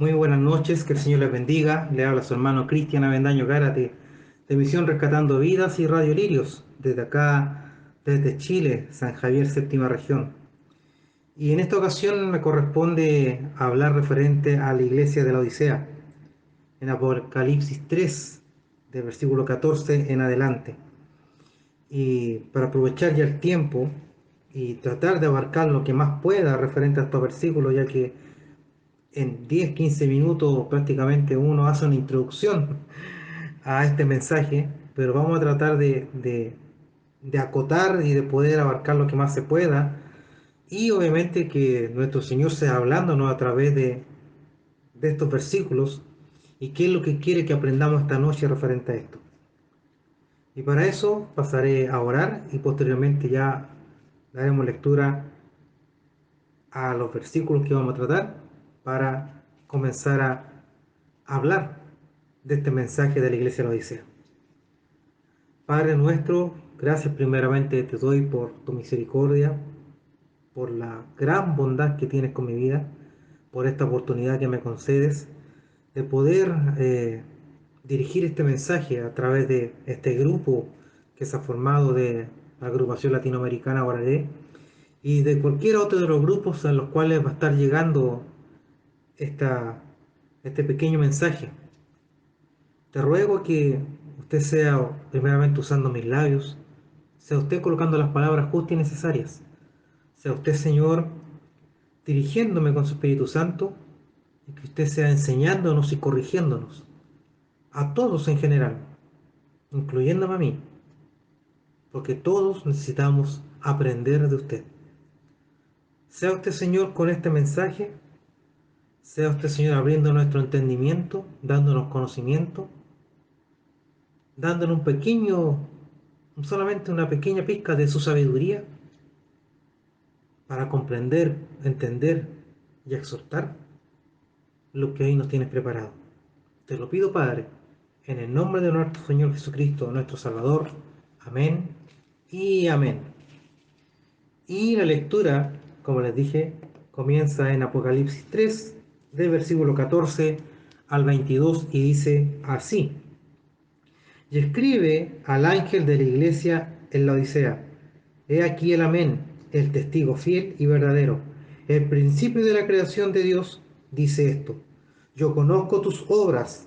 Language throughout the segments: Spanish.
Muy buenas noches, que el Señor les bendiga. Le habla su hermano Cristian Avendaño Gárate, de Misión Rescatando Vidas y Radio Lirios, desde acá, desde Chile, San Javier, séptima región. Y en esta ocasión me corresponde hablar referente a la iglesia de la Odisea, en Apocalipsis 3, de versículo 14 en adelante. Y para aprovechar ya el tiempo y tratar de abarcar lo que más pueda referente a estos versículos, ya que en 10-15 minutos prácticamente uno hace una introducción a este mensaje, pero vamos a tratar de acotar y de poder abarcar lo que más se pueda, y obviamente que nuestro Señor sea hablándonos a través de estos versículos y qué es lo que quiere que aprendamos esta noche referente a esto. Y para eso pasaré a orar y posteriormente ya daremos lectura a los versículos que vamos a tratar para comenzar a hablar de este mensaje de la iglesia de la Odisea. Padre nuestro, gracias primeramente te doy por tu misericordia, por la gran bondad que tienes con mi vida, por esta oportunidad que me concedes de poder dirigir este mensaje a través de este grupo que se ha formado de la agrupación latinoamericana Oraré y de cualquier otro de los grupos a los cuales va a estar llegando esta, este pequeño mensaje. Te ruego que usted sea primeramente usando mis labios, sea usted colocando las palabras justas y necesarias, sea usted, Señor, dirigiéndome con su Espíritu Santo, y que usted sea enseñándonos y corrigiéndonos, a todos en general, incluyéndome a mí, porque todos necesitamos aprender de usted. Sea usted, Señor, con este mensaje, sea usted, Señor, abriendo nuestro entendimiento, dándonos conocimiento, dándonos un pequeño, solamente una pequeña pizca de su sabiduría para comprender, entender y exhortar lo que hoy nos tienes preparado. Te lo pido, Padre, en el nombre de nuestro Señor Jesucristo, nuestro Salvador. Amén y amén. Y la lectura, como les dije, comienza en Apocalipsis 3, de versículo 14 al 22, y dice así: Y escribe al ángel de la iglesia en la Odisea: He aquí el Amén, el testigo fiel y verdadero, el principio de la creación de Dios, dice esto: Yo conozco tus obras,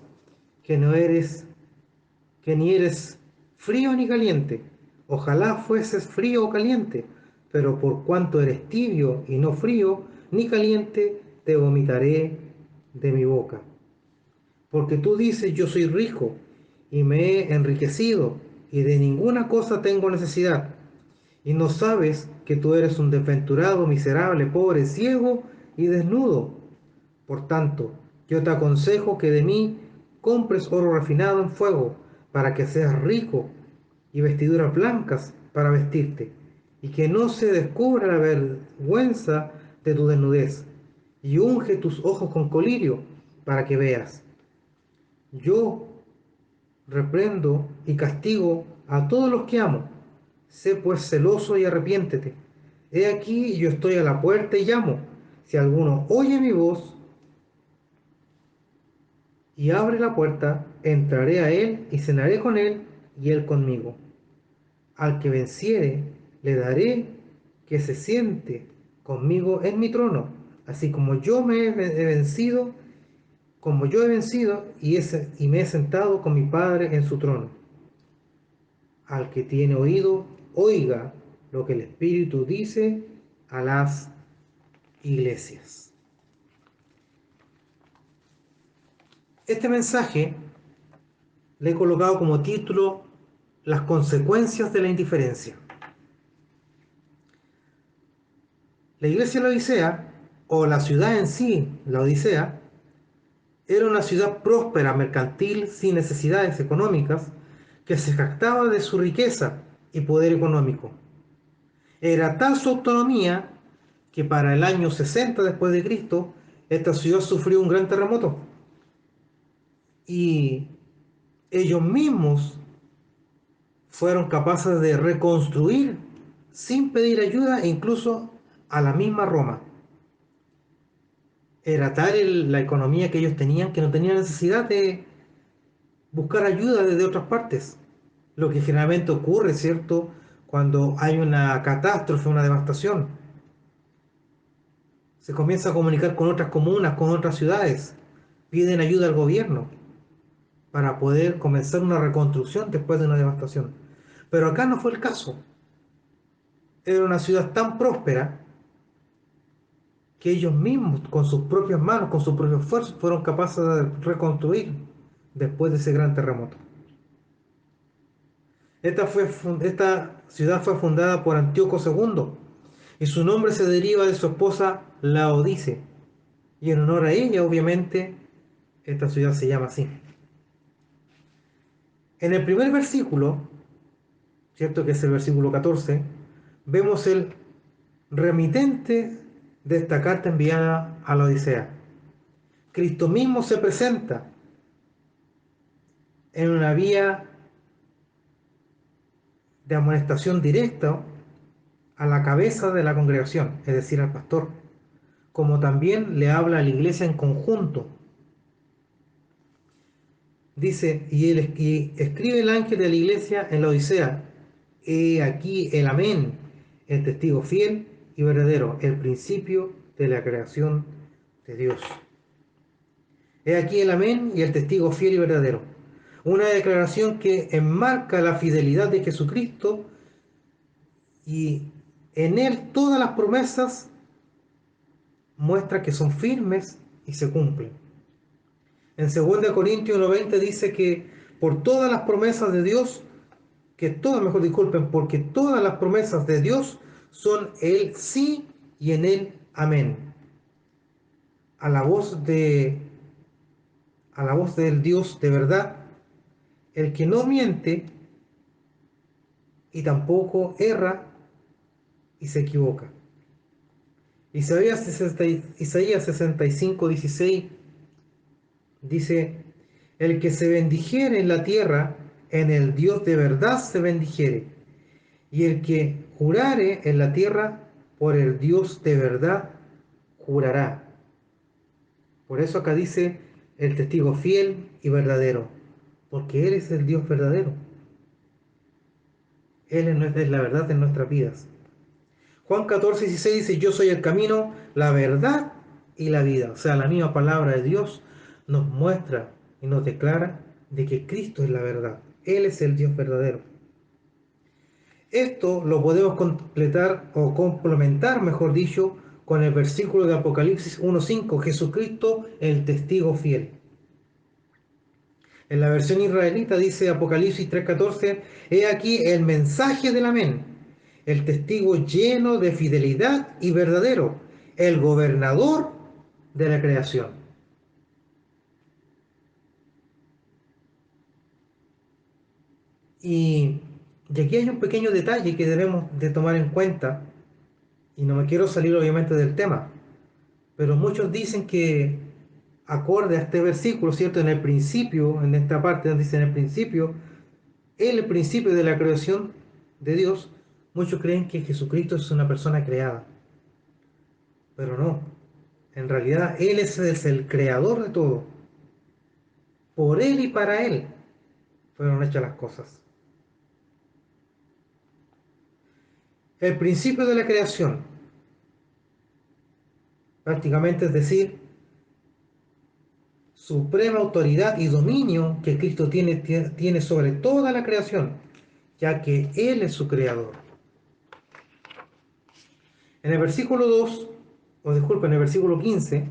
que no eres, que ni eres frío ni caliente. Ojalá fueses frío o caliente, pero por cuanto eres tibio y no frío ni caliente, te vomitaré de mi boca. Porque tú dices: Yo soy rico y me he enriquecido, y de ninguna cosa tengo necesidad, y no sabes que tú eres un desventurado, miserable, pobre, ciego y desnudo. Por tanto, yo te aconsejo que de mí compres oro refinado en fuego, para que seas rico, y vestiduras blancas para vestirte, y que no se descubra la vergüenza de tu desnudez, y unge tus ojos con colirio, para que veas. Yo reprendo y castigo a todos los que amo. Sé pues celoso y arrepiéntete. He aquí, yo estoy a la puerta y llamo. Si alguno oye mi voz y abre la puerta, entraré a él y cenaré con él y él conmigo. Al que venciere, le daré que se siente conmigo en mi trono, así como yo me he vencido, como yo he vencido y me he sentado con mi Padre en su trono. Al que tiene oído, oiga lo que el Espíritu dice a las iglesias. Este mensaje le he colocado como título: Las consecuencias de la indiferencia. La iglesia de la Odisea, o la ciudad en sí, la Odisea, era una ciudad próspera, mercantil, sin necesidades económicas, que se jactaba de su riqueza y poder económico. Era tal su autonomía que para el año 60 después de Cristo, esta ciudad sufrió un gran terremoto. Y ellos mismos fueron capaces de reconstruir sin pedir ayuda, e incluso a la misma Roma. Era tal la economía que ellos tenían que no tenían necesidad de buscar ayuda desde otras partes. Lo que generalmente ocurre, ¿cierto? Cuando hay una catástrofe, una devastación. Se comienza a comunicar con otras comunas, con otras ciudades. Piden ayuda al gobierno para poder comenzar una reconstrucción después de una devastación. Pero acá no fue el caso. Era una ciudad tan próspera que ellos mismos, con sus propias manos, con su propio esfuerzo, fueron capaces de reconstruir después de ese gran terremoto. Esta ciudad fue fundada por Antíoco II y su nombre se deriva de su esposa Laodice. Y en honor a ella, obviamente, esta ciudad se llama así. En el primer versículo, ¿cierto? Que es el versículo 14, vemos el remitente de esta carta enviada a la Odisea. Cristo mismo se presenta en una vía de amonestación directa a la cabeza de la congregación, es decir, al pastor, como también le habla a la iglesia en conjunto. Dice, y escribe el ángel de la iglesia en la Odisea: he aquí el amén, el testigo fiel y verdadero, el principio de la creación de Dios. He aquí el amén y el testigo fiel y verdadero. Una declaración que enmarca la fidelidad de Jesucristo y en él todas las promesas muestra que son firmes y se cumplen. En 2 Corintios 1:20 dice que por todas las promesas de Dios, porque todas las promesas de Dios son el sí y en él amén. A la voz del Dios de verdad, el que no miente y tampoco erra y se equivoca. Isaías 65:16 dice: el que se bendijere en la tierra, en el Dios de verdad se bendijere, y el que jurare en la tierra, por el Dios de verdad jurará. Por eso acá dice el testigo fiel y verdadero, porque Él es el Dios verdadero. Él es la verdad en nuestras vidas. Juan 14:16 dice: yo soy el camino, la verdad y la vida. O sea, la misma palabra de Dios nos muestra y nos declara de que Cristo es la verdad. Él es el Dios verdadero. Esto lo podemos completar o complementar, mejor dicho, con el versículo de Apocalipsis 1:5, Jesucristo el testigo fiel. En la versión israelita dice Apocalipsis 3:14: he aquí el mensaje del amén, el testigo lleno de fidelidad y verdadero, el gobernador de la creación. Y aquí hay un pequeño detalle que debemos de tomar en cuenta, y no me quiero salir obviamente del tema, pero muchos dicen que acorde a este versículo, ¿cierto? En el principio, en esta parte donde dice en el principio de la creación de Dios, muchos creen que Jesucristo es una persona creada, pero no. En realidad, es el creador de todo. Por Él y para Él fueron hechas las cosas. El principio de la creación, prácticamente es decir, suprema autoridad y dominio que Cristo tiene sobre toda la creación, ya que Él es su creador. En el versículo 2, en el versículo 15,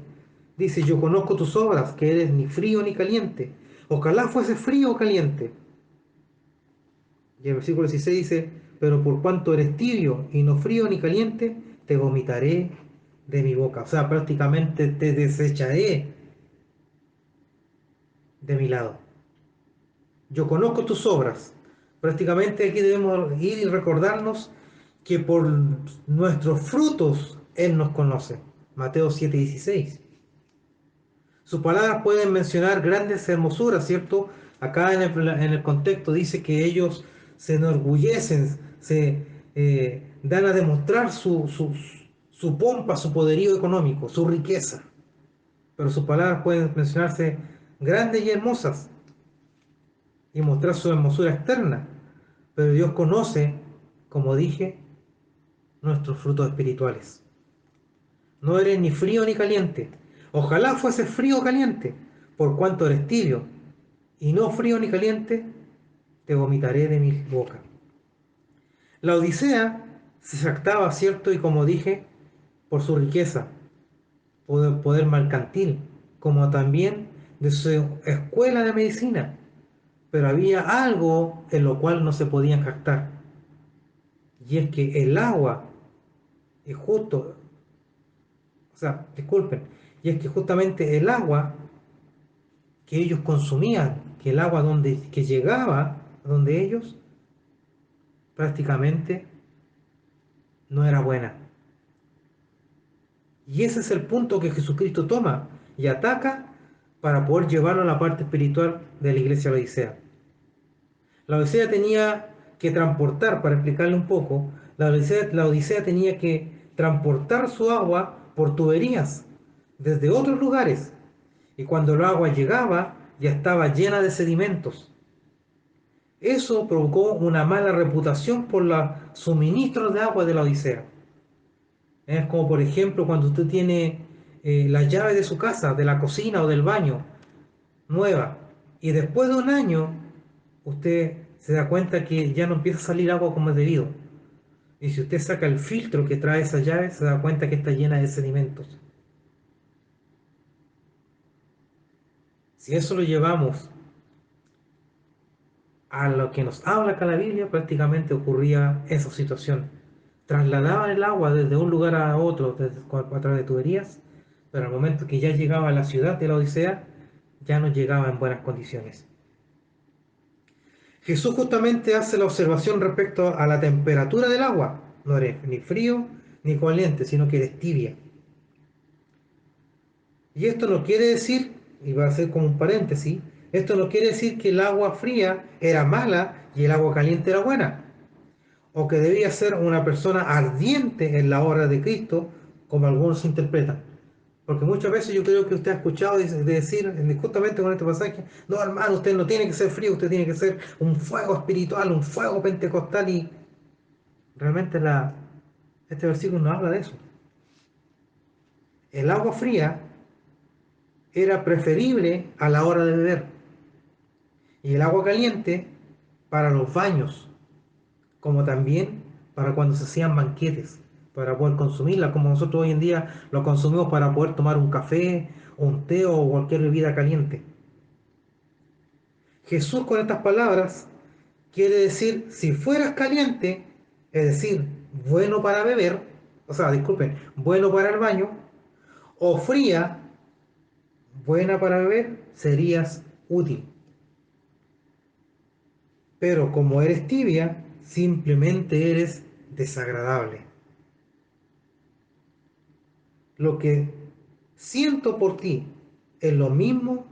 dice: yo conozco tus obras, que eres ni frío ni caliente. Ojalá fuese frío o caliente. Y el versículo 16 dice: pero por cuanto eres tibio y no frío ni caliente, te vomitaré de mi boca. O sea, prácticamente te desecharé de mi lado. Yo conozco tus obras. Prácticamente aquí debemos ir y recordarnos que por nuestros frutos Él nos conoce. Mateo 7:16. Sus palabras pueden mencionar grandes hermosuras, ¿cierto? Acá en el contexto dice que ellos se enorgullecen, se dan a demostrar su pompa, su poderío económico, su riqueza. pero sus palabras pueden mencionarse grandes y hermosas y mostrar su hermosura externa. Pero Dios conoce, como dije, nuestros frutos espirituales. No eres ni frío ni caliente. Ojalá fuese frío o caliente, por cuanto eres tibio, y no frío ni caliente, te vomitaré de mi boca. La Odisea se jactaba, cierto, y como dije, por su riqueza, poder mercantil, como también de su escuela de medicina. Pero había algo en lo cual no se podían jactar, y es que el agua, es justo, o sea, disculpen, y es que justamente el agua que ellos consumían, que el agua que llegaba donde ellos, prácticamente no era buena. Y ese es el punto que Jesucristo toma y ataca para poder llevarlo a la parte espiritual de la iglesia de la Odisea. La Odisea tenía que transportar, para explicarle un poco, la Odisea tenía que transportar su agua por tuberías desde otros lugares. Y cuando el agua llegaba, ya estaba llena de sedimentos. Eso provocó una mala reputación por los suministros de agua de la Odisea. Es como, por ejemplo, cuando usted tiene la llave de su casa, de la cocina o del baño, nueva, y después de un año usted se da cuenta que ya no empieza a salir agua como es debido. Y si usted saca el filtro que trae esa llave, se da cuenta que está llena de sedimentos. Si eso lo llevamos a lo que nos habla acá la Biblia, prácticamente ocurría esa situación. Trasladaban el agua desde un lugar a otro a través de tuberías, pero al momento que ya llegaba a la ciudad de la Odisea, ya no llegaba en buenas condiciones. Jesús justamente hace la observación respecto a la temperatura del agua. No eres ni frío ni caliente, sino que eres tibia. Y esto no quiere decir, y va a ser como un paréntesis, esto no quiere decir que el agua fría era mala y el agua caliente era buena, o que debía ser una persona ardiente en la obra de Cristo, como algunos interpretan. Porque muchas veces yo creo que usted ha escuchado decir, justamente con este pasaje, no hermano, usted no tiene que ser frío, usted tiene que ser un fuego espiritual, un fuego pentecostal, y realmente este versículo no habla de eso. El agua fría era preferible a la hora de beber, y el agua caliente para los baños, como también para cuando se hacían banquetes, para poder consumirla, como nosotros hoy en día lo consumimos para poder tomar un café, un té o cualquier bebida caliente. Jesús con estas palabras quiere decir, si fueras caliente, es decir, bueno para beber, o sea, disculpen, bueno para el baño, o fría, buena para beber, serías útil. Pero como eres tibia, simplemente eres desagradable. Lo que siento por ti es lo mismo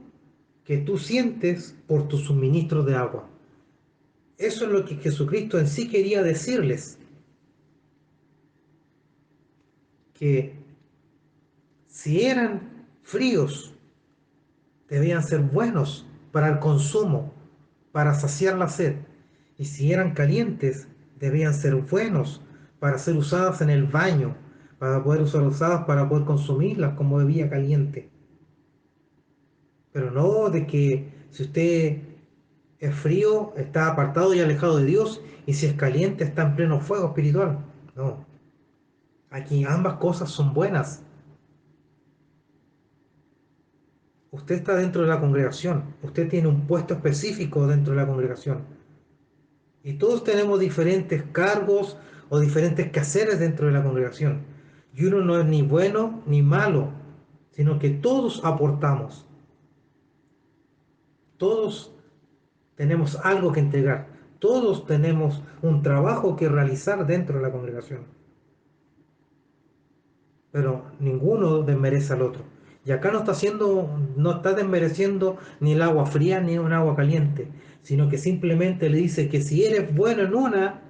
que tú sientes por tu suministro de agua. Eso es lo que Jesucristo en sí quería decirles, que si eran fríos, debían ser buenos para el consumo, para saciar la sed. Y si eran calientes, debían ser buenos para ser usadas en el baño, para poder ser usadas para poder consumirlas como bebida caliente. Pero no de que si usted es frío, está apartado y alejado de Dios, y si es caliente, está en pleno fuego espiritual. No, aquí ambas cosas son buenas. Usted está dentro de la congregación, usted tiene un puesto específico dentro de la congregación. Y todos tenemos diferentes cargos o diferentes quehaceres dentro de la congregación. Y uno no es ni bueno ni malo, sino que todos aportamos. Todos tenemos algo que entregar. Todos tenemos un trabajo que realizar dentro de la congregación. Pero ninguno desmerece al otro. Y acá no está desmereciendo ni el agua fría ni un agua caliente, sino que simplemente le dice que si eres bueno en una,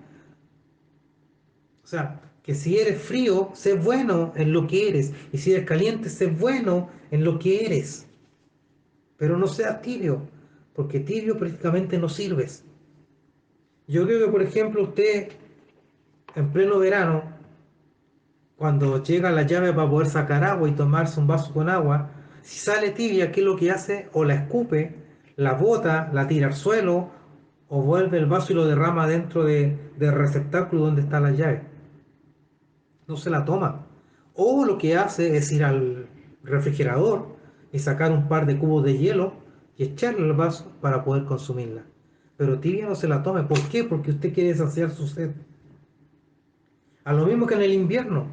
o sea, que si eres frío, sé bueno en lo que eres, y si eres caliente, sé bueno en lo que eres, pero no seas tibio, porque tibio prácticamente no sirves. Yo creo que, por ejemplo, usted en pleno verano, cuando llega la llave para poder sacar agua y tomarse un vaso con agua, si sale tibia, ¿qué es lo que hace? O la escupe, la bota, la tira al suelo, o vuelve el vaso y lo derrama dentro del receptáculo donde está la llave. No se la toma. O lo que hace es ir al refrigerador y sacar un par de cubos de hielo y echarle al vaso para poder consumirla. Pero tibia no se la tome. ¿Por qué? Porque usted quiere saciar su sed. A lo mismo que en el invierno.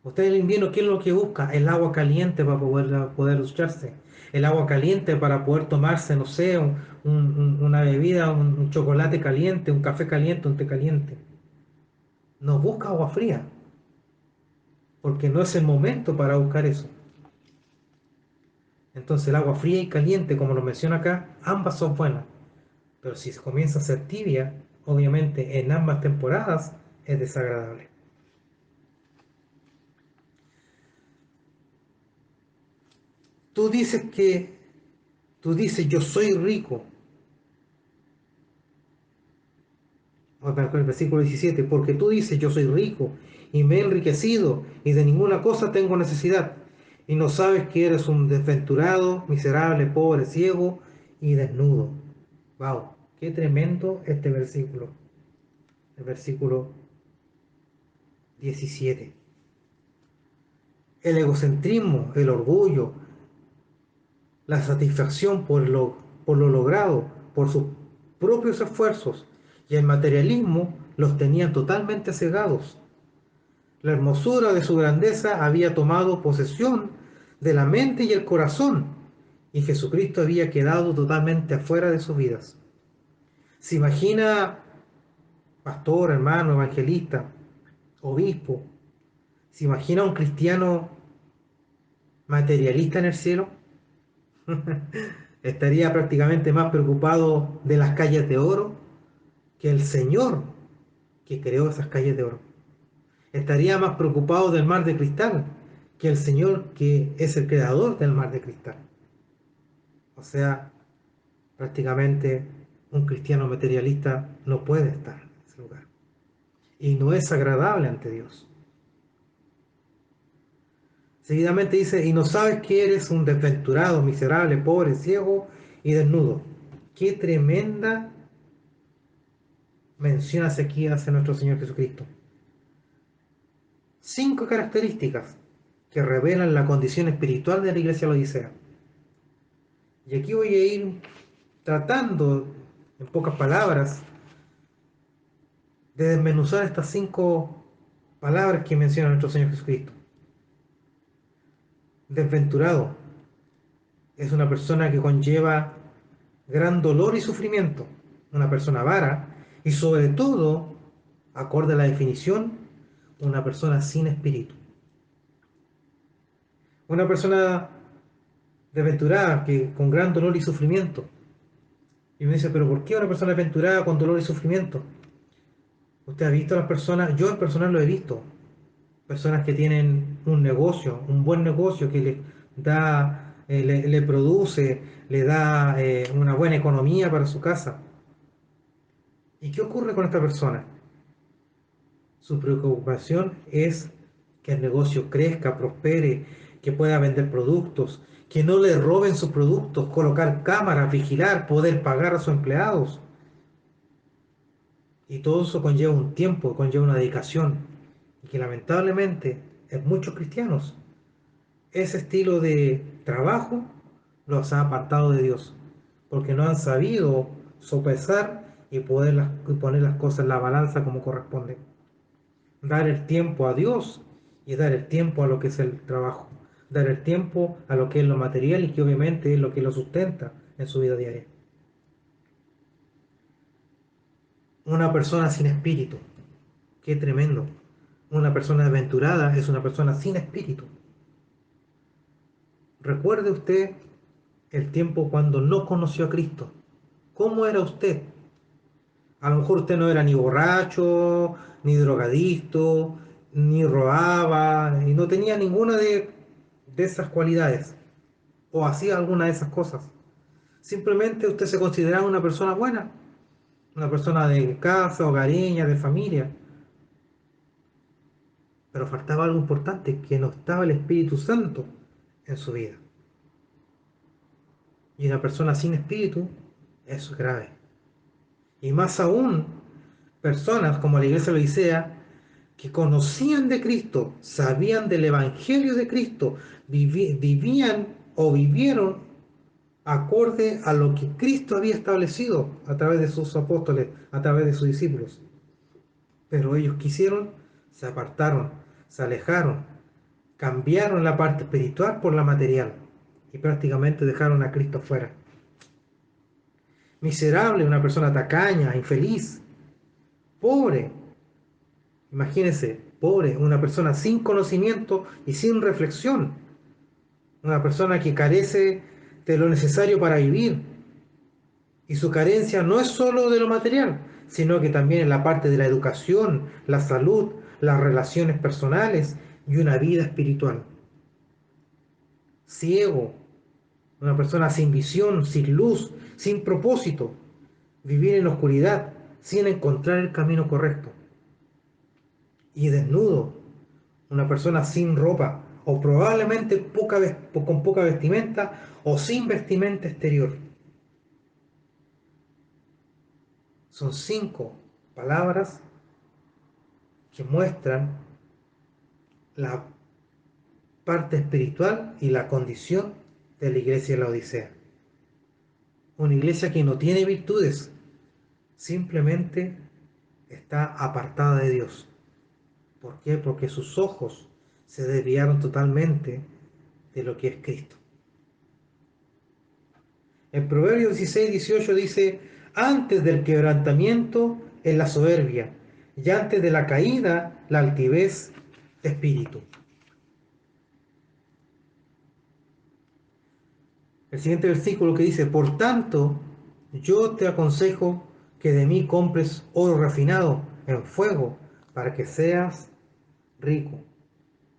Usted en el invierno, ¿qué es lo que busca? El agua caliente para poder ducharse. El agua caliente para poder tomarse, no sé, una bebida, un chocolate caliente, un café caliente, un té caliente. No busca agua fría, porque no es el momento para buscar eso. Entonces el agua fría y caliente, como lo menciona acá, ambas son buenas. Pero si se comienza a ser tibia, obviamente en ambas temporadas es desagradable. Tú dices que, tú dices yo soy rico. El versículo 17, porque tú dices yo soy rico y me he enriquecido y de ninguna cosa tengo necesidad. Y no sabes que eres un desventurado, miserable, pobre, ciego y desnudo. Wow, qué tremendo este versículo. El versículo 17. El egocentrismo, el orgullo, la satisfacción por lo logrado, por sus propios esfuerzos y el materialismo los tenían totalmente cegados. La hermosura de su grandeza había tomado posesión de la mente y el corazón, y Jesucristo había quedado totalmente afuera de sus vidas. Se imagina, pastor, hermano, evangelista, obispo, se imagina un cristiano materialista en el cielo. Estaría prácticamente más preocupado de las calles de oro que el Señor que creó esas calles de oro. Estaría más preocupado del mar de cristal que el Señor que es el creador del mar de cristal. O sea, prácticamente un cristiano materialista no puede estar en ese lugar. Y no es agradable ante Dios. Seguidamente dice, y no sabes que eres un desventurado, miserable, pobre, ciego y desnudo. Qué tremenda mención aquí hace nuestro Señor Jesucristo. 5 características que revelan la condición espiritual de la iglesia laodicea. Y aquí voy a ir tratando, en pocas palabras, de desmenuzar estas 5 palabras que menciona nuestro Señor Jesucristo. Desventurado es una persona que conlleva gran dolor y sufrimiento, una persona vara y sobre todo, acorde a la definición, una persona sin espíritu. Una persona desventurada que con gran dolor y sufrimiento. Y me dice, pero ¿por qué una persona desventurada con dolor y sufrimiento? Usted ha visto a las personas, yo en personal lo he visto, personas que tienen un negocio, un buen negocio que le da, le produce, le da una buena economía para su casa. ¿Y qué ocurre con esta persona? Su preocupación es que el negocio crezca, prospere, que pueda vender productos, que no le roben sus productos, colocar cámaras, vigilar, poder pagar a sus empleados. Y todo eso conlleva un tiempo, conlleva una dedicación. Y que lamentablemente en muchos cristianos ese estilo de trabajo los ha apartado de Dios, porque no han sabido sopesar y poner las cosas en la balanza como corresponde. Dar el tiempo a Dios y dar el tiempo a lo que es el trabajo. Dar el tiempo a lo que es lo material y que obviamente es lo que lo sustenta en su vida diaria. Una persona sin espíritu. Qué tremendo. Una persona aventurada es una persona sin espíritu. Recuerde usted el tiempo cuando no conoció a Cristo. ¿Cómo era usted? A lo mejor usted no era ni borracho, ni drogadicto, ni robaba, y no tenía ninguna de esas cualidades, o hacía alguna de esas cosas. Simplemente usted se consideraba una persona buena, una persona de casa, hogareña, de familia, pero faltaba algo importante, que no estaba el Espíritu Santo en su vida. Y una persona sin espíritu, eso es grave. Y más aún, personas como la iglesia de Odisea, que conocían de Cristo, sabían del Evangelio de Cristo, vivían o vivieron acorde a lo que Cristo había establecido a través de sus apóstoles, a través de sus discípulos. Pero ellos quisieron, se apartaron, se alejaron, cambiaron la parte espiritual por la material y prácticamente dejaron a Cristo fuera. Miserable, una persona tacaña, infeliz, pobre. Imagínense, pobre, una persona sin conocimiento y sin reflexión, una persona que carece de lo necesario para vivir. Y su carencia no es solo de lo material, sino que también en la parte de la educación, la salud, las relaciones personales y una vida espiritual. Ciego, una persona sin visión, sin luz, sin propósito, vivir en la oscuridad, sin encontrar el camino correcto. Y desnudo, una persona sin ropa, o probablemente con poca vestimenta, o sin vestimenta exterior. Son 5 palabras que muestran la parte espiritual y la condición de la iglesia de la Odisea. Una iglesia que no tiene virtudes, simplemente está apartada de Dios. ¿Por qué? Porque sus ojos se desviaron totalmente de lo que es Cristo. En Proverbios 16-18 dice: antes del quebrantamiento es la soberbia, y antes de la caída la altivez de espíritu. El siguiente versículo que dice: por tanto, yo te aconsejo que de mí compres oro refinado en fuego para que seas rico.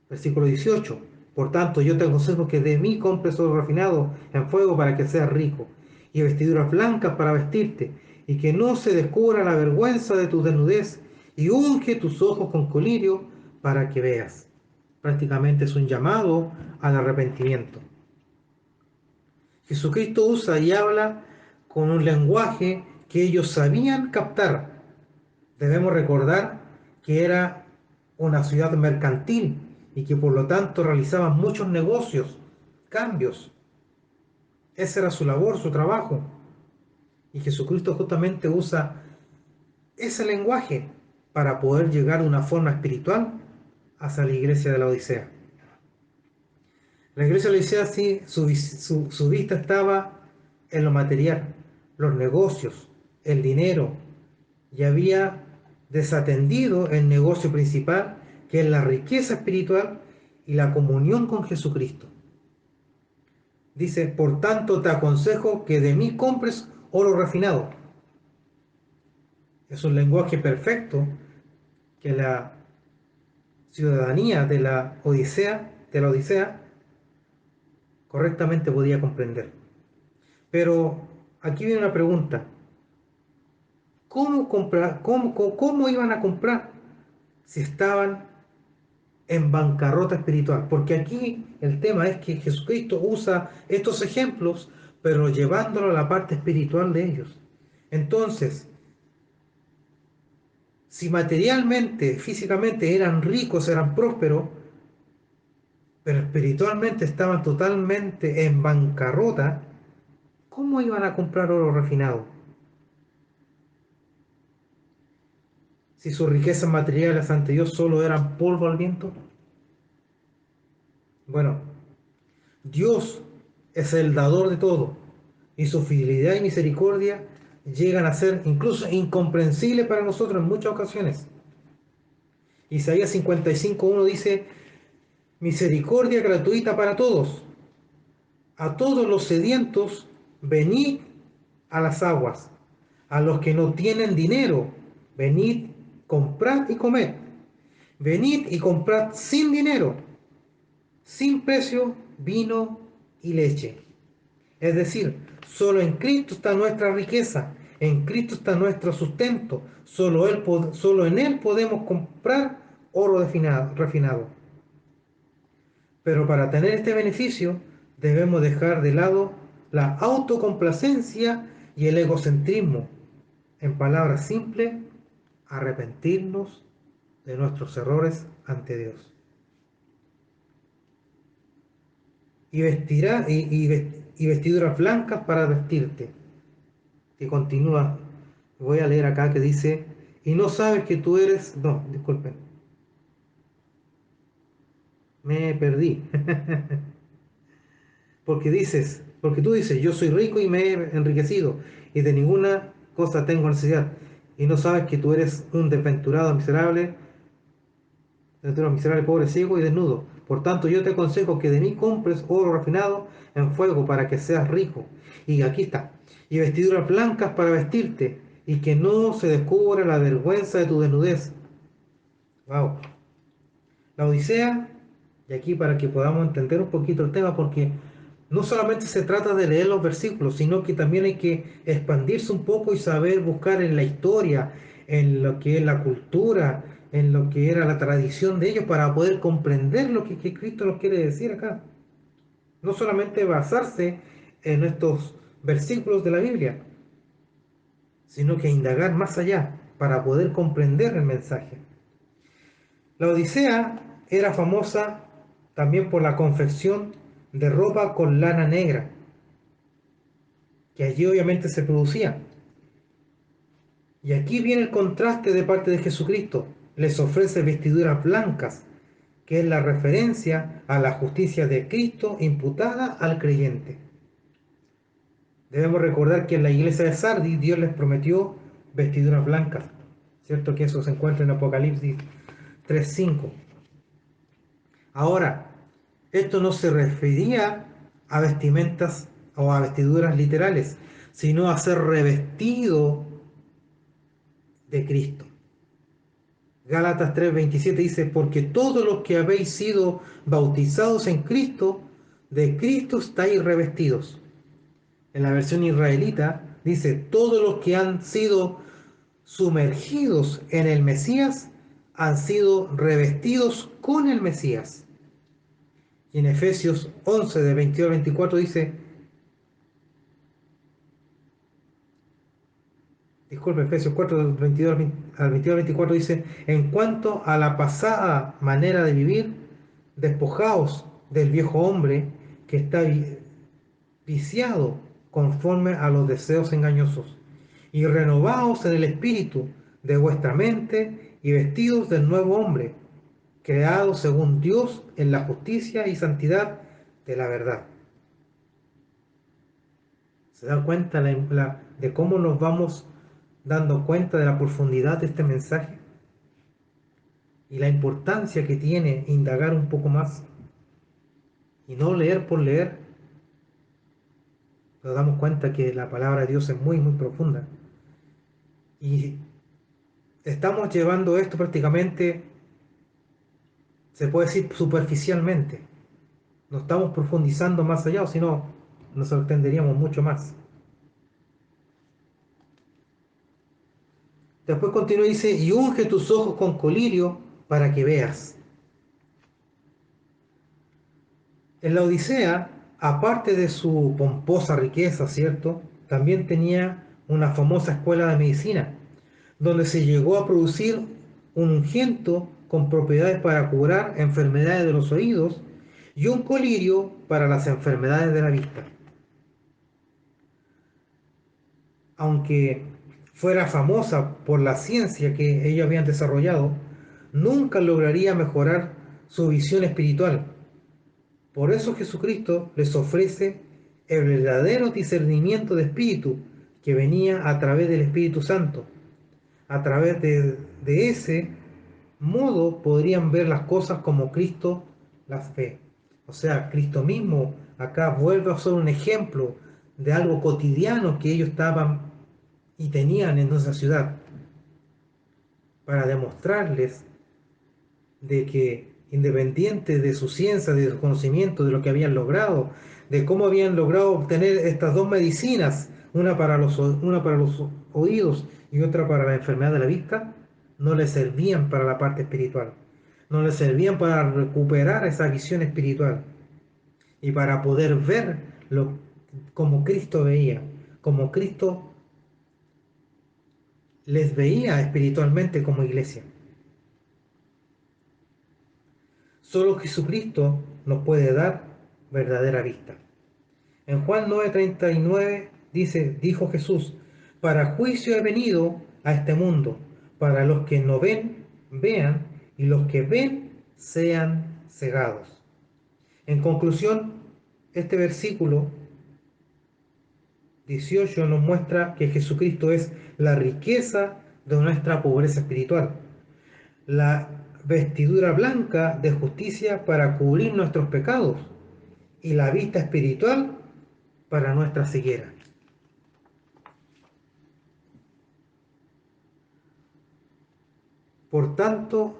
Versículo 18: por tanto, yo te aconsejo que de mí compres oro refinado en fuego para que seas rico, y vestiduras blancas para vestirte, y que no se descubra la vergüenza de tu desnudez, y unge tus ojos con colirio para que veas. Prácticamente es un llamado al arrepentimiento. Jesucristo usa y habla con un lenguaje que ellos sabían captar. Debemos recordar que era una ciudad mercantil y que por lo tanto realizaban muchos negocios, cambios. Esa era su labor, su trabajo. Y Jesucristo justamente usa ese lenguaje para poder llegar de una forma espiritual hacia la iglesia de la Odisea. La iglesia de la Odisea sí, su vista estaba en lo material, los negocios, el dinero, y había desatendido el negocio principal, que es la riqueza espiritual y la comunión con Jesucristo. Dice: por tanto te aconsejo que de mí compres oro refinado. Es un lenguaje perfecto que la ciudadanía de la Odisea correctamente podía comprender. Pero aquí viene una pregunta: ¿cómo iban a comprar si estaban en bancarrota espiritual? Porque aquí el tema es que Jesucristo usa estos ejemplos, pero llevándolo a la parte espiritual de ellos. Entonces, si materialmente, físicamente eran ricos, eran prósperos, pero espiritualmente estaban totalmente en bancarrota, ¿cómo iban a comprar oro refinado? Si sus riquezas materiales ante Dios solo eran polvo al viento. Bueno, Dios es el dador de todo, y su fidelidad y misericordia llegan a ser incluso incomprensibles para nosotros en muchas ocasiones. Isaías 55:1 dice: misericordia gratuita para todos, a todos los sedientos, venid a las aguas, a los que no tienen dinero, venid, comprad y comed. venid y comprad sin dinero, sin precio, vino y leche. Es decir, solo en Cristo está nuestra riqueza, en Cristo está nuestro sustento, solo en Él podemos comprar oro refinado. Pero para tener este beneficio debemos dejar de lado la autocomplacencia y el egocentrismo. En palabras simples, arrepentirnos de nuestros errores ante Dios. Y vestiduras blancas para vestirte. Que continúa, voy a leer acá que dice, y no sabes que tú eres, no, disculpen, me perdí. Porque tú dices, yo soy rico y me he enriquecido, y de ninguna cosa tengo necesidad, y no sabes que tú eres un desventurado, miserable, pobre, ciego y desnudo. Por tanto, yo te aconsejo que de mí compres oro refinado en fuego para que seas rico. Y aquí está, y vestiduras blancas para vestirte, y que no se descubra la vergüenza de tu desnudez. Wow. La Odisea, y aquí para que podamos entender un poquito el tema, porque no solamente se trata de leer los versículos, sino que también hay que expandirse un poco y saber buscar en la historia, en lo que es la cultura, en lo que era la tradición de ellos, para poder comprender lo que Cristo nos quiere decir acá. No solamente basarse en estos versículos de la Biblia, sino que indagar más allá para poder comprender el mensaje. La Odisea era famosa también por la confección de ropa con lana negra, que allí obviamente se producía. Y aquí viene el contraste de parte de Jesucristo. Les ofrece vestiduras blancas, que es la referencia a la justicia de Cristo imputada al creyente. Debemos recordar que en la iglesia de Sardis Dios les prometió vestiduras blancas, ¿cierto? Que eso se encuentra en Apocalipsis 3:5. Ahora, esto no se refería a vestimentas o a vestiduras literales, sino a ser revestido de Cristo. Gálatas 3:27 dice, porque todos los que habéis sido bautizados en Cristo, de Cristo estáis revestidos. En la versión israelita dice, todos los que han sido sumergidos en el Mesías han sido revestidos con el Mesías. Y en Efesios 11, de 22 al 24 dice, disculpe, Efesios 4, del 22 al 24 dice, en cuanto a la pasada manera de vivir, despojaos del viejo hombre que está viciado conforme a los deseos engañosos, y renovaos en el espíritu de vuestra mente y vestidos del nuevo hombre, creado según Dios en la justicia y santidad de la verdad. ¿Se da cuenta de cómo nos vamos dando cuenta de la profundidad de este mensaje? Y la importancia que tiene indagar un poco más y no leer por leer. Nos damos cuenta que la palabra de Dios es muy, muy profunda. Y estamos llevando esto prácticamente, se puede decir superficialmente. No estamos profundizando más allá, o si no, nos extenderíamos mucho más. Después continúa y dice, y unge tus ojos con colirio para que veas. En la Odisea, aparte de su pomposa riqueza, ¿cierto? También tenía una famosa escuela de medicina, donde se llegó a producir un ungüento con propiedades para curar enfermedades de los oídos y un colirio para las enfermedades de la vista. Aunque fuera famosa por la ciencia que ellos habían desarrollado, nunca lograría mejorar su visión espiritual. Por eso Jesucristo les ofrece el verdadero discernimiento de espíritu que venía a través del Espíritu Santo. A través de ese modo podrían ver las cosas como Cristo las ve. O sea, Cristo mismo acá vuelve a ser un ejemplo de algo cotidiano que ellos estaban y tenían en nuestra ciudad, para demostrarles de que independiente de su ciencia, de su conocimiento, de lo que habían logrado, de cómo habían logrado obtener estas dos medicinas, una para los oídos y otra para la enfermedad de la vista, no les servían para la parte espiritual, no les servían para recuperar esa visión espiritual y para poder ver lo, como Cristo veía, como Cristo les veía espiritualmente como iglesia. Solo Jesucristo nos puede dar verdadera vista. En Juan 9:39 dice, dijo Jesús, para juicio he venido a este mundo, para los que no ven, vean, y los que ven, sean cegados. En conclusión, este versículo 18 nos muestra que Jesucristo es la riqueza de nuestra pobreza espiritual, la vestidura blanca de justicia para cubrir nuestros pecados y la vista espiritual para nuestra ceguera. Por tanto,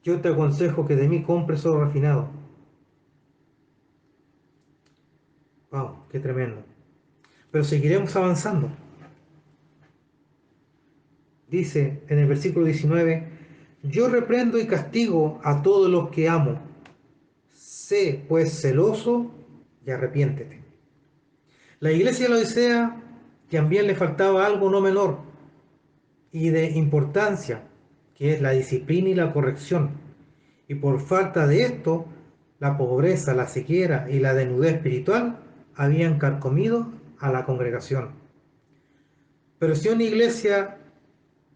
yo te aconsejo que de mí compres oro refinado. Wow, qué tremendo. Pero seguiremos avanzando. Dice en el versículo 19, yo reprendo y castigo a todos los que amo. Sé pues celoso y arrepiéntete. La iglesia de la Odisea también le faltaba algo no menor y de importancia, que es la disciplina y la corrección. Y por falta de esto, la pobreza, la sequía y la desnudez espiritual habían carcomido a la congregación. Pero si una iglesia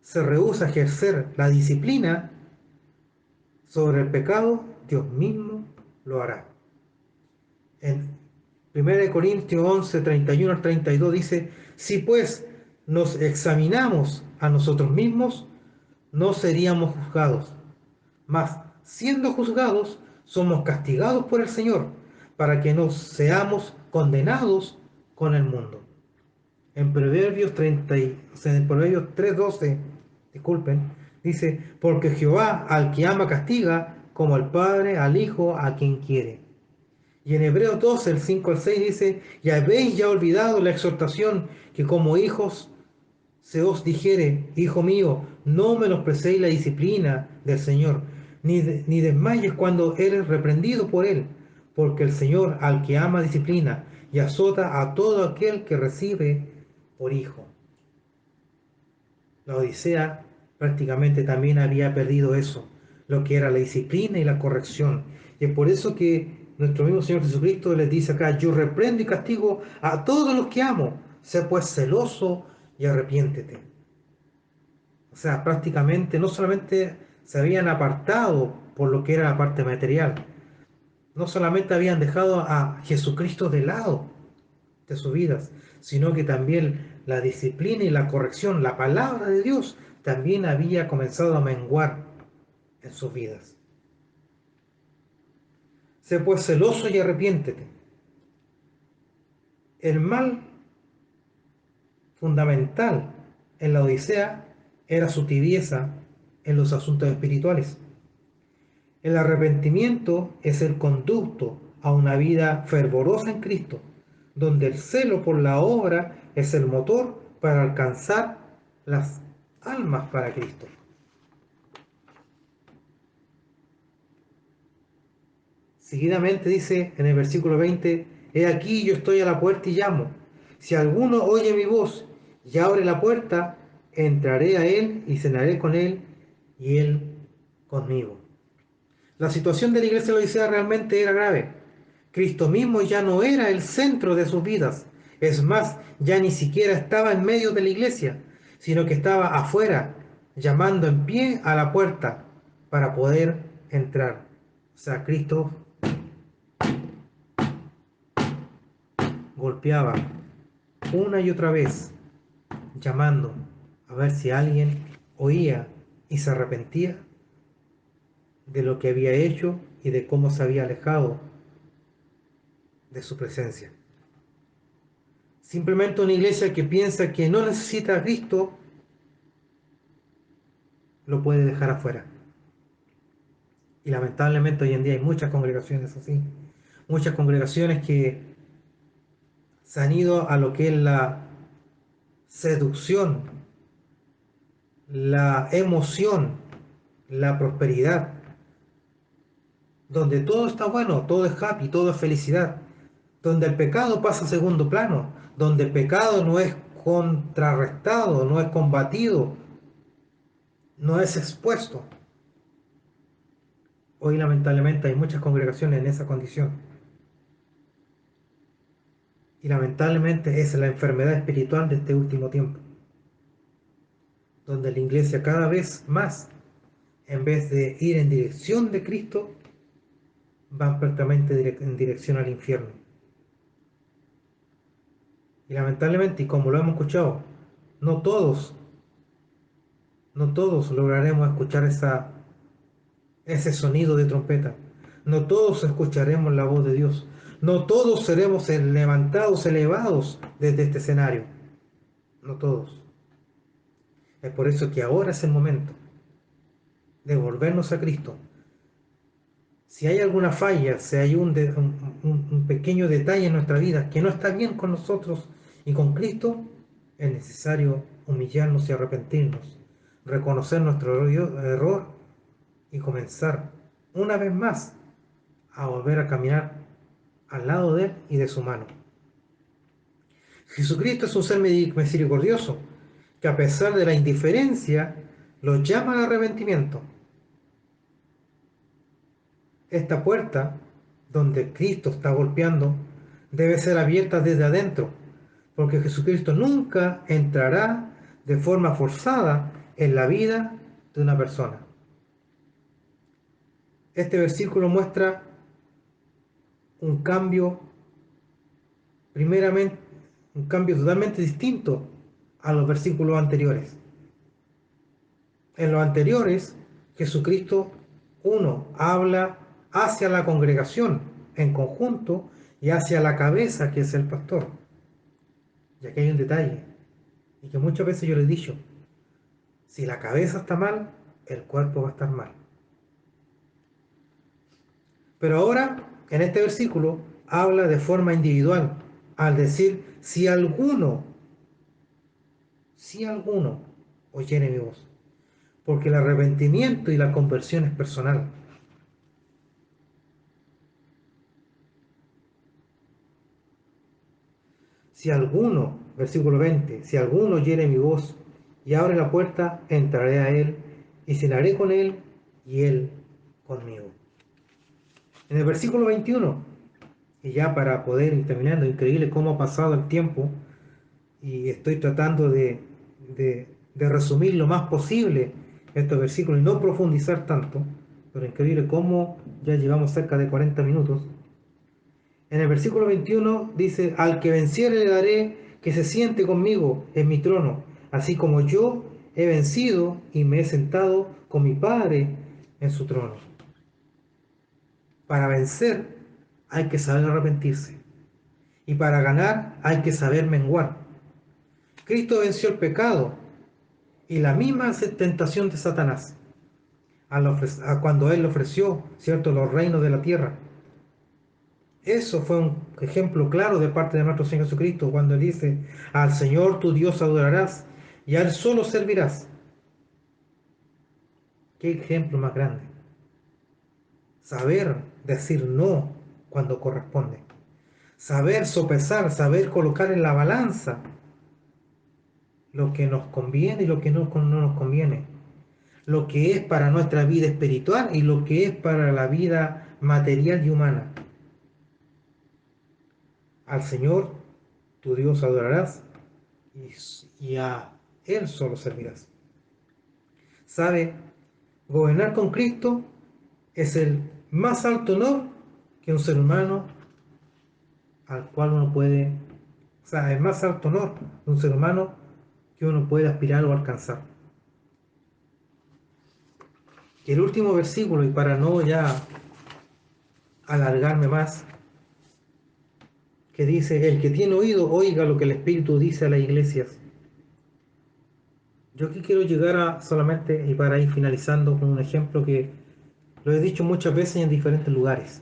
se rehúsa a ejercer la disciplina sobre el pecado, Dios mismo lo hará. En 1 Corintios 11, 31 al 32 dice, si pues nos examinamos a nosotros mismos, no seríamos juzgados. Mas, siendo juzgados, somos castigados por el Señor, para que no seamos condenados con el mundo. En Proverbios 3:12, disculpen, dice, porque Jehová al que ama castiga, como al Padre al Hijo a quien quiere. Y en Hebreos 12, el 5 al 6 dice, y habéis ya olvidado la exhortación que como hijos se os dijere, hijo mío, no menosprecéis la disciplina del Señor, ni desmayes cuando eres reprendido por él, porque el Señor al que ama disciplina y azota a todo aquel que recibe por hijo. La Odisea prácticamente también había perdido eso, lo que era la disciplina y la corrección. Y es por eso que nuestro mismo Señor Jesucristo les dice acá, yo reprendo y castigo a todos los que amo, sé pues celoso y arrepiéntete. O sea, prácticamente no solamente se habían apartado por lo que era la parte material, no solamente habían dejado a Jesucristo de lado de sus vidas, sino que también la disciplina y la corrección, la palabra de Dios, también había comenzado a menguar en sus vidas. Sé pues celoso y arrepiéntete. El mal fundamental en la Odisea era su tibieza en los asuntos espirituales. El arrepentimiento es el conducto a una vida fervorosa en Cristo, donde el celo por la obra es el motor para alcanzar las almas para Cristo. Seguidamente dice en el versículo 20, he aquí yo estoy a la puerta y llamo. Si alguno oye mi voz y abre la puerta, entraré a él y cenaré con él y él conmigo. La situación de la iglesia de la Odisea realmente era grave. Cristo mismo ya no era el centro de sus vidas. Es más, ya ni siquiera estaba en medio de la iglesia, sino que estaba afuera, llamando en pie a la puerta para poder entrar. O sea, Cristo golpeaba una y otra vez, llamando a ver si alguien oía y se arrepentía de lo que había hecho y de cómo se había alejado de su presencia. Simplemente una iglesia que piensa que no necesita a Cristo lo puede dejar afuera. Y lamentablemente hoy en día hay muchas congregaciones así. Muchas congregaciones que se han ido a lo que es la seducción, la emoción, la prosperidad, donde todo está bueno, todo es happy, todo es felicidad, donde el pecado pasa a segundo plano, donde el pecado no es contrarrestado, no es combatido, no es expuesto. Hoy lamentablemente hay muchas congregaciones en esa condición. Y lamentablemente es la enfermedad espiritual de este último tiempo, donde la iglesia cada vez más, en vez de ir en dirección de Cristo, van prácticamente en dirección al infierno. Y lamentablemente, y como lo hemos escuchado, no todos, no todos lograremos escuchar ese sonido de trompeta. No todos escucharemos la voz de Dios. No todos seremos levantados, elevados desde este escenario. No todos. Es por eso que ahora es el momento de volvernos a Cristo. Si hay alguna falla, si hay un pequeño detalle en nuestra vida que no está bien con nosotros y con Cristo, es necesario humillarnos y arrepentirnos, reconocer nuestro error y comenzar una vez más a volver a caminar al lado de Él y de su mano. Jesucristo es un ser misericordioso que a pesar de la indiferencia los llama al arrepentimiento. Esta puerta, donde Cristo está golpeando, debe ser abierta desde adentro, porque Jesucristo nunca entrará de forma forzada en la vida de una persona. Este versículo muestra un cambio, primeramente, un cambio totalmente distinto a los versículos anteriores. En los anteriores, Jesucristo, habla hacia la congregación en conjunto y hacia la cabeza, que es el pastor. Y aquí hay un detalle, y que muchas veces yo le he dicho: si la cabeza está mal, el cuerpo va a estar mal. Pero ahora, en este versículo, habla de forma individual, al decir: si alguno oyere mi voz. Porque el arrepentimiento y la conversión es personal. Si alguno, versículo 20, si alguno oyere mi voz y abre la puerta, entraré a él y cenaré con él y él conmigo. En el versículo 21, y ya para poder ir terminando, increíble cómo ha pasado el tiempo, y estoy tratando de resumir lo más posible estos versículos y no profundizar tanto, pero increíble cómo ya llevamos cerca de 40 minutos. En el versículo 21 dice: al que venciere le daré que se siente conmigo en mi trono, así como yo he vencido y me he sentado con mi Padre en su trono. Para vencer hay que saber arrepentirse, y para ganar hay que saber menguar. Cristo venció el pecado y la misma tentación de Satanás cuando Él le ofreció, ¿cierto?, los reinos de la tierra. Eso fue un ejemplo claro de parte de nuestro Señor Jesucristo cuando Él dice: al Señor tu Dios adorarás y a Él solo servirás. ¿Qué ejemplo más grande? Saber decir no cuando corresponde. Saber sopesar, saber colocar en la balanza lo que nos conviene y lo que no nos conviene. Lo que es para nuestra vida espiritual y lo que es para la vida material y humana. Al Señor tu Dios adorarás y a Él solo servirás. ¿Sabe? Gobernar con Cristo es el más alto honor que un ser humano al cual uno puede, o sea, el más alto honor de un ser humano que uno puede aspirar o alcanzar. Y el último versículo, y para no ya alargarme más, que dice: el que tiene oído, oiga lo que el Espíritu dice a las iglesias. Yo aquí quiero llegar a solamente, y para ir finalizando con un ejemplo que lo he dicho muchas veces en diferentes lugares.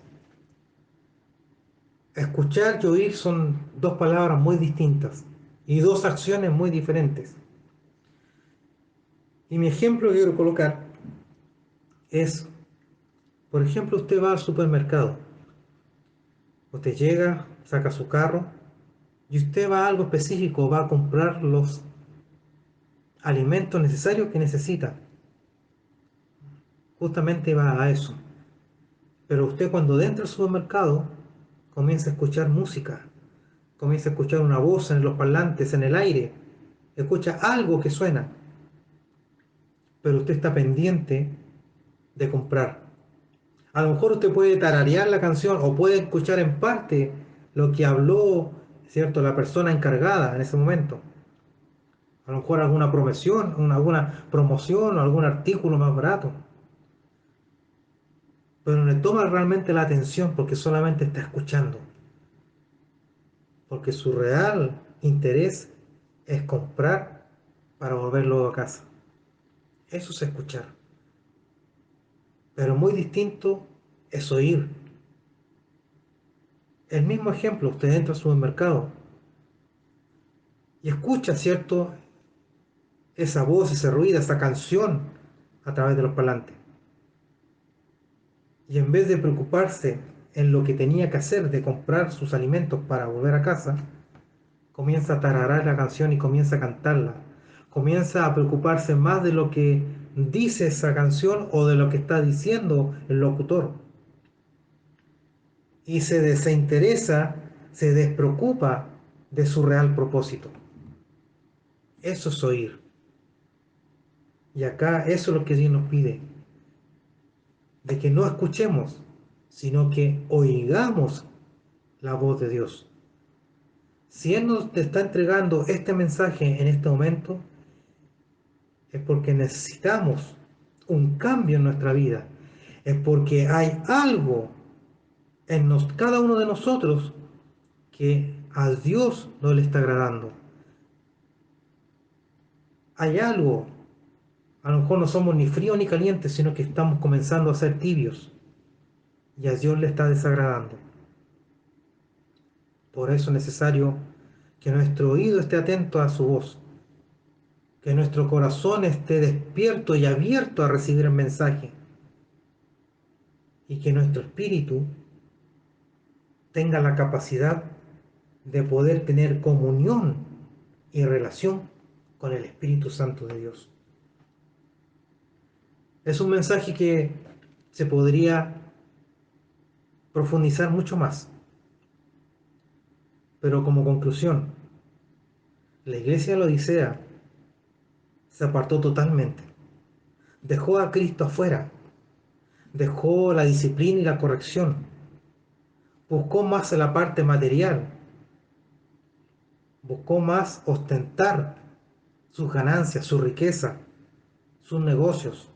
Escuchar y oír son dos palabras muy distintas y dos acciones muy diferentes. Y mi ejemplo que quiero colocar es, por ejemplo, usted va al supermercado, usted llega, saca su carro y usted va a algo específico, va a comprar los alimentos necesarios que necesita. Justamente va a eso. Pero usted cuando entra al supermercado comienza a escuchar música, comienza a escuchar una voz en los parlantes, en el aire, escucha algo que suena, pero usted está pendiente de comprar. A lo mejor usted puede tararear la canción o puede escuchar en parte lo que habló, ¿cierto?, la persona encargada en ese momento. A lo mejor alguna alguna promoción o algún artículo más barato. Pero no le toma realmente la atención porque solamente está escuchando. Porque su real interés es comprar para volver luego a casa. Eso es escuchar. Pero muy distinto es oír. El mismo ejemplo, usted entra al supermercado y escucha, ¿cierto?, esa voz, ese ruido, esa canción a través de los parlantes. Y en vez de preocuparse en lo que tenía que hacer de comprar sus alimentos para volver a casa, comienza a tararar la canción y comienza a cantarla. Comienza a preocuparse más de lo que dice esa canción o de lo que está diciendo el locutor. Y se desinteresa, se despreocupa de su real propósito. Eso es oír. Y acá eso es lo que Dios nos pide, de que no escuchemos, sino que oigamos la voz de Dios. Si Él nos está entregando este mensaje en este momento, es porque necesitamos un cambio en nuestra vida. Es porque hay algo en cada uno de nosotros que a Dios no le está agradando. Hay algo, a lo mejor no somos ni fríos ni calientes, sino que estamos comenzando a ser tibios y a Dios le está desagradando. Por eso es necesario que nuestro oído esté atento a su voz, que nuestro corazón esté despierto y abierto a recibir el mensaje, y que nuestro espíritu tenga la capacidad de poder tener comunión y relación con el Espíritu Santo de Dios. Es un mensaje que se podría profundizar mucho más, pero como conclusión, la iglesia de la Odisea se apartó totalmente, dejó a Cristo afuera, dejó la disciplina y la corrección, buscó más la parte material, buscó más ostentar sus ganancias, su riqueza, sus negocios.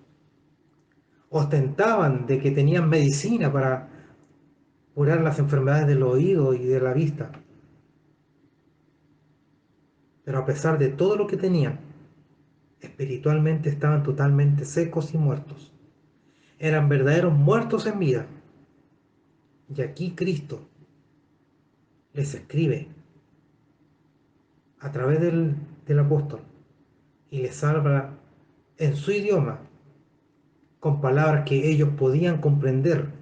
Ostentaban de que tenían medicina para curar las enfermedades del oído y de la vista. Pero a pesar de todo lo que tenían, espiritualmente estaban totalmente secos y muertos. Eran verdaderos muertos en vida. Y aquí Cristo les escribe a través del apóstol y les habla en su idioma, con palabras que ellos podían comprender,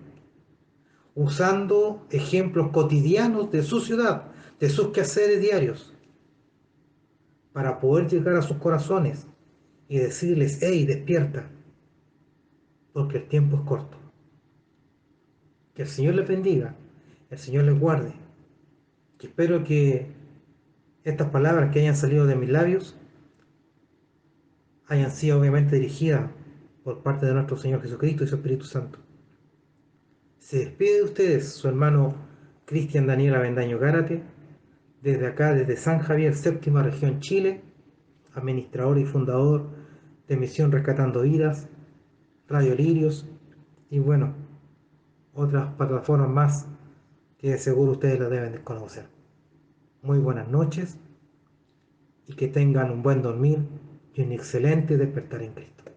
usando ejemplos cotidianos de su ciudad, de sus quehaceres diarios, para poder llegar a sus corazones y decirles: hey, despierta, porque el tiempo es corto. Que el Señor les bendiga, el Señor les guarde, que espero que estas palabras que hayan salido de mis labios hayan sido obviamente dirigidas por parte de nuestro Señor Jesucristo y su Espíritu Santo. Se despide de ustedes su hermano Cristian Daniel Avendaño Gárate, desde acá, desde San Javier, séptima región, Chile, administrador y fundador de Misión Rescatando Vidas, Radio Lirios y bueno, otras plataformas más que de seguro ustedes las deben de conocer. Muy buenas noches y que tengan un buen dormir y un excelente despertar en Cristo.